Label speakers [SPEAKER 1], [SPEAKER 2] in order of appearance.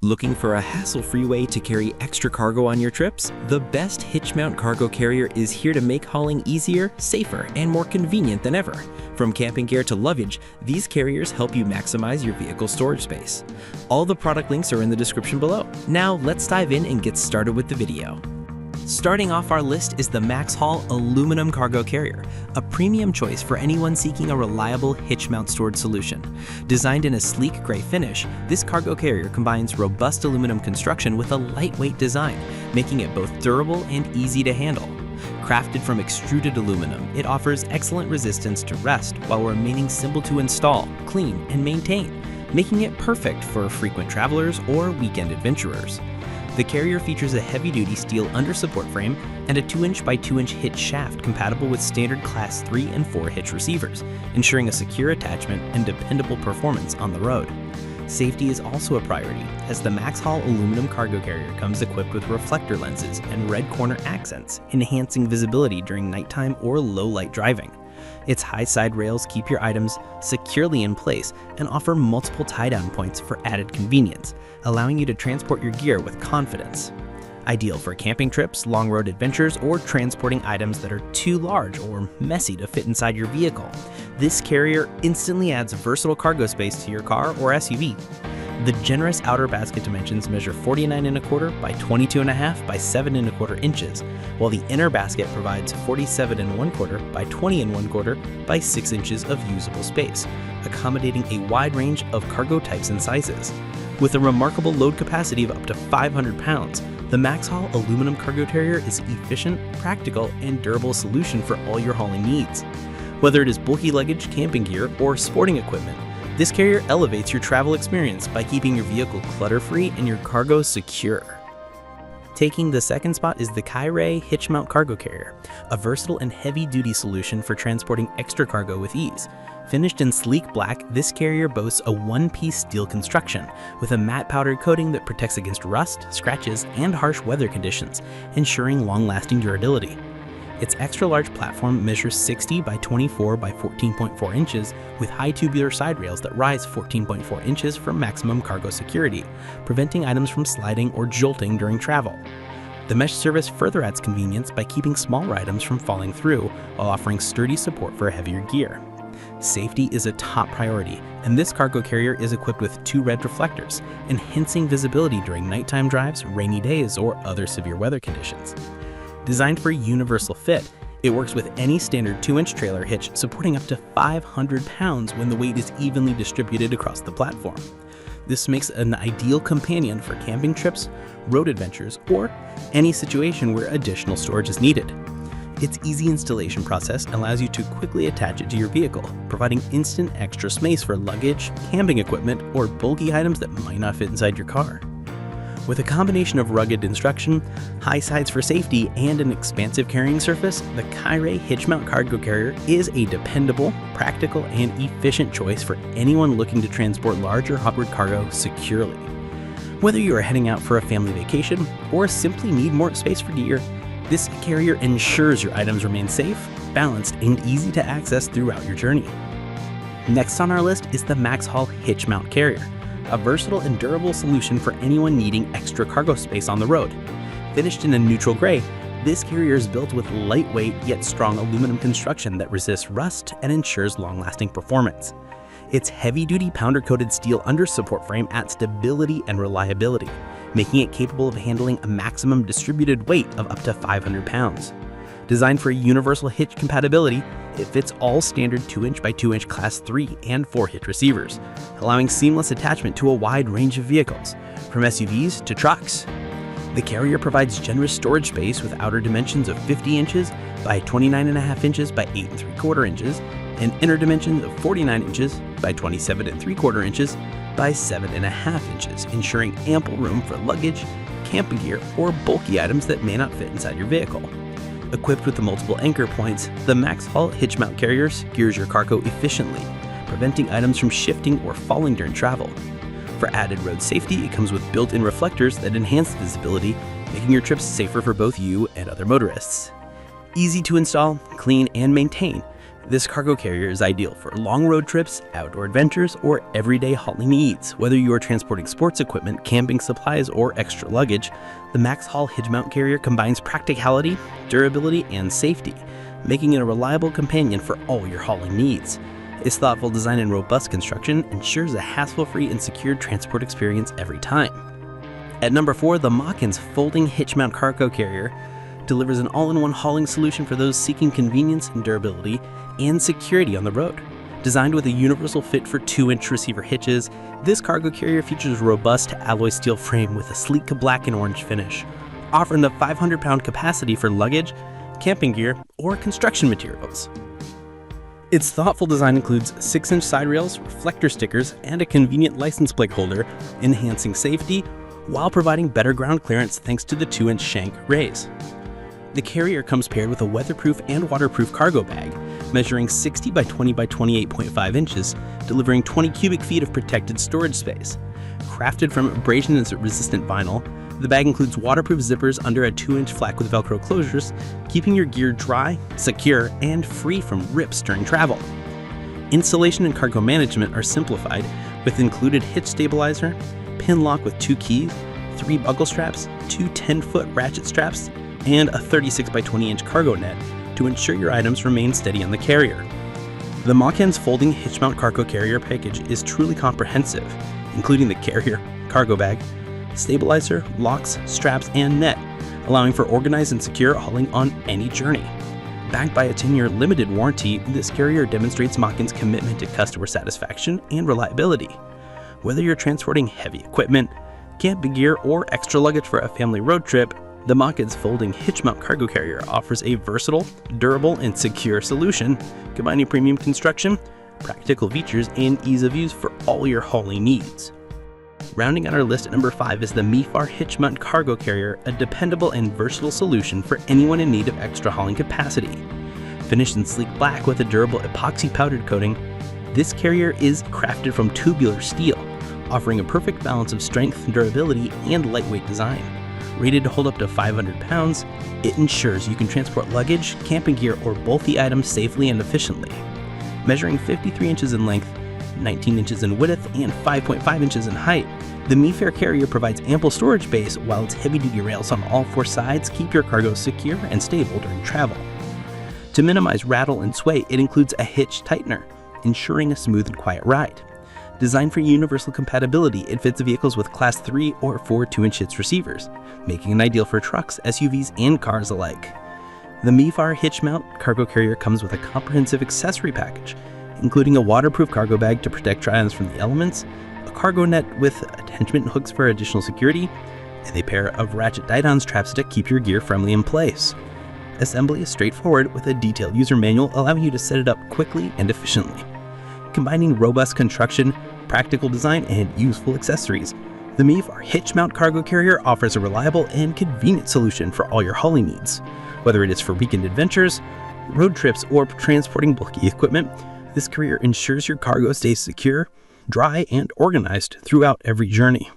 [SPEAKER 1] Looking for a hassle-free way to carry extra cargo on your trips? The best Hitch Mount Cargo Carrier is here to make hauling easier, safer, and more convenient than ever. From camping gear to luggage, these carriers help you maximize your vehicle storage space. All the product links are in the description below. Now let's dive in and get started with the video. Starting off our list is the MaxxHaul Aluminum Cargo Carrier, a premium choice for anyone seeking a reliable hitch mount storage solution. Designed in a sleek gray finish, this cargo carrier combines robust aluminum construction with a lightweight design, making it both durable and easy to handle. Crafted from extruded aluminum, it offers excellent resistance to rust while remaining simple to install, clean, and maintain, making it perfect for frequent travelers or weekend adventurers. The carrier features a heavy-duty steel under-support frame and a 2" by 2" hitch shaft compatible with standard Class 3 and 4 hitch receivers, ensuring a secure attachment and dependable performance on the road. Safety is also a priority, as the MaxxHaul Aluminum Cargo Carrier comes equipped with reflector lenses and red corner accents, enhancing visibility during nighttime or low-light driving. Its high side rails keep your items securely in place and offer multiple tie-down points for added convenience, allowing you to transport your gear with confidence. Ideal for camping trips, long road adventures, or transporting items that are too large or messy to fit inside your vehicle. This carrier instantly adds versatile cargo space to your car or SUV. The generous outer basket dimensions measure 49¼ by 22½ by 7¼ inches, while the inner basket provides 47¼ by 20¼ by 6 inches of usable space, accommodating a wide range of cargo types and sizes. With a remarkable load capacity of up to 500 pounds, the MaxxHaul Aluminum Cargo Carrier is an efficient, practical, and durable solution for all your hauling needs. Whether it is bulky luggage, camping gear, or sporting equipment, this carrier elevates your travel experience by keeping your vehicle clutter-free and your cargo secure. Taking the second spot is the Kairay Hitch Mount Cargo Carrier, a versatile and heavy-duty solution for transporting extra cargo with ease. Finished in sleek black, this carrier boasts a one-piece steel construction with a matte powdered coating that protects against rust, scratches, and harsh weather conditions, ensuring long-lasting durability. Its extra-large platform measures 60 by 24 by 14.4 inches with high tubular side rails that rise 14.4 inches for maximum cargo security, preventing items from sliding or jolting during travel. The mesh surface further adds convenience by keeping smaller items from falling through while offering sturdy support for heavier gear. Safety is a top priority, and this cargo carrier is equipped with 2 red reflectors, enhancing visibility during nighttime drives, rainy days, or other severe weather conditions. Designed for universal fit, it works with any standard 2" trailer hitch, supporting up to 500 pounds when the weight is evenly distributed across the platform. This makes it an ideal companion for camping trips, road adventures, or any situation where additional storage is needed. Its easy installation process allows you to quickly attach it to your vehicle, providing instant extra space for luggage, camping equipment, or bulky items that might not fit inside your car. With a combination of rugged construction, high sides for safety, and an expansive carrying surface, the Kairay Hitch Mount Cargo Carrier is a dependable, practical, and efficient choice for anyone looking to transport large or hoppered cargo securely. Whether you are heading out for a family vacation or simply need more space for gear, this carrier ensures your items remain safe, balanced, and easy to access throughout your journey. Next on our list is the MaxxHaul Hitch Mount Carrier, a versatile and durable solution for anyone needing extra cargo space on the road. Finished in a neutral gray, this carrier is built with lightweight yet strong aluminum construction that resists rust and ensures long-lasting performance. Its heavy-duty powder-coated steel under-support frame adds stability and reliability, making it capable of handling a maximum distributed weight of up to 500 pounds. Designed for universal hitch compatibility, it fits all standard 2" by 2" Class 3 and 4 hitch receivers, allowing seamless attachment to a wide range of vehicles, from SUVs to trucks. The carrier provides generous storage space with outer dimensions of 50 inches by 29½ inches by 8¾ inches, and inner dimensions of 49 inches by 27¾ inches by 7½ inches, ensuring ample room for luggage, camping gear, or bulky items that may not fit inside your vehicle. Equipped with the multiple anchor points, the MaxxHaul Hitch Mount Carrier secures your cargo efficiently, preventing items from shifting or falling during travel. For added road safety, it comes with built-in reflectors that enhance visibility, making your trips safer for both you and other motorists. Easy to install, clean, and maintain,
[SPEAKER 2] This cargo carrier is ideal for long road trips, outdoor adventures, or everyday hauling needs. Whether you are transporting sports equipment, camping supplies, or extra luggage, the MaxxHaul Hitch Mount Carrier combines practicality, durability, and safety, making it a reliable companion for all your hauling needs. Its thoughtful design and robust construction ensures a hassle-free and secure transport experience every time. At number 4, the Mockins Folding Hitch Mount Cargo Carrier delivers an all-in-one hauling solution for those seeking convenience and durability and security on the road. Designed with a universal fit for 2-inch receiver hitches, this cargo carrier features a robust alloy steel frame with a sleek black and orange finish, offering the 500-pound capacity for luggage, camping gear, or construction materials. Its thoughtful design includes 6-inch side rails, reflector stickers, and a convenient license plate holder, enhancing safety while providing better ground clearance thanks to the 2-inch shank raise. The carrier comes paired with a weatherproof and waterproof cargo bag, measuring 60 by 20 by 28.5 inches, delivering 20 cubic feet of protected storage space. Crafted from abrasion-resistant vinyl, the bag includes waterproof zippers under a 2-inch flap with Velcro closures, keeping your gear dry, secure, and free from rips during travel. Installation and cargo management are simplified with included hitch stabilizer, pin lock with 2 keys, 3 buckle straps, 2 10-foot ratchet straps, and a 36 by 20 inch cargo net to ensure your items remain steady on the carrier. The Mockins Folding Hitch Mount Cargo Carrier package is truly comprehensive, including the carrier, cargo bag, stabilizer, locks, straps, and net, allowing for organized and secure hauling on any journey. Backed by a 10-year limited warranty, this carrier demonstrates Mockins' commitment to customer satisfaction and reliability. Whether you're transporting heavy equipment, camping gear, or extra luggage for a family road trip, the Mockins Folding Hitch Mount Cargo Carrier offers a versatile, durable, and secure solution, combining premium construction, practical features, and ease of use for all your hauling needs. Rounding out our list at number 5 is the MeeFar Hitch Mount Cargo Carrier, a dependable and versatile solution for anyone in need of extra hauling capacity. Finished in sleek black with a durable epoxy powdered coating, this carrier is crafted from tubular steel, offering a perfect balance of strength, durability, and lightweight design. Rated to hold up to 500 pounds, it ensures you can transport luggage, camping gear, or bulky items safely and efficiently. Measuring 53 inches in length, 19 inches in width, and 5.5 inches in height, the MeeFar carrier provides ample storage space while its heavy-duty rails on all 4 sides keep your cargo secure and stable during travel. To minimize rattle and sway, it includes a hitch tightener, ensuring a smooth and quiet ride. Designed for universal compatibility, it fits vehicles with Class 3 or 4 2-inch hitch receivers, making it ideal for trucks, SUVs, and cars alike. The MeeFar Hitch Mount Cargo Carrier comes with a comprehensive accessory package, including a waterproof cargo bag to protect your items from the elements, a cargo net with attachment hooks for additional security, and a pair of ratchet tie-down straps to keep your gear firmly in place. Assembly is straightforward with a detailed user manual allowing you to set it up quickly and efficiently. Combining robust construction, practical design, and useful accessories, the MeeFar Hitch Mount Cargo Carrier offers a reliable and convenient solution for all your hauling needs. Whether it is for weekend adventures, road trips, or transporting bulky equipment, this carrier ensures your cargo stays secure, dry, and organized throughout every journey.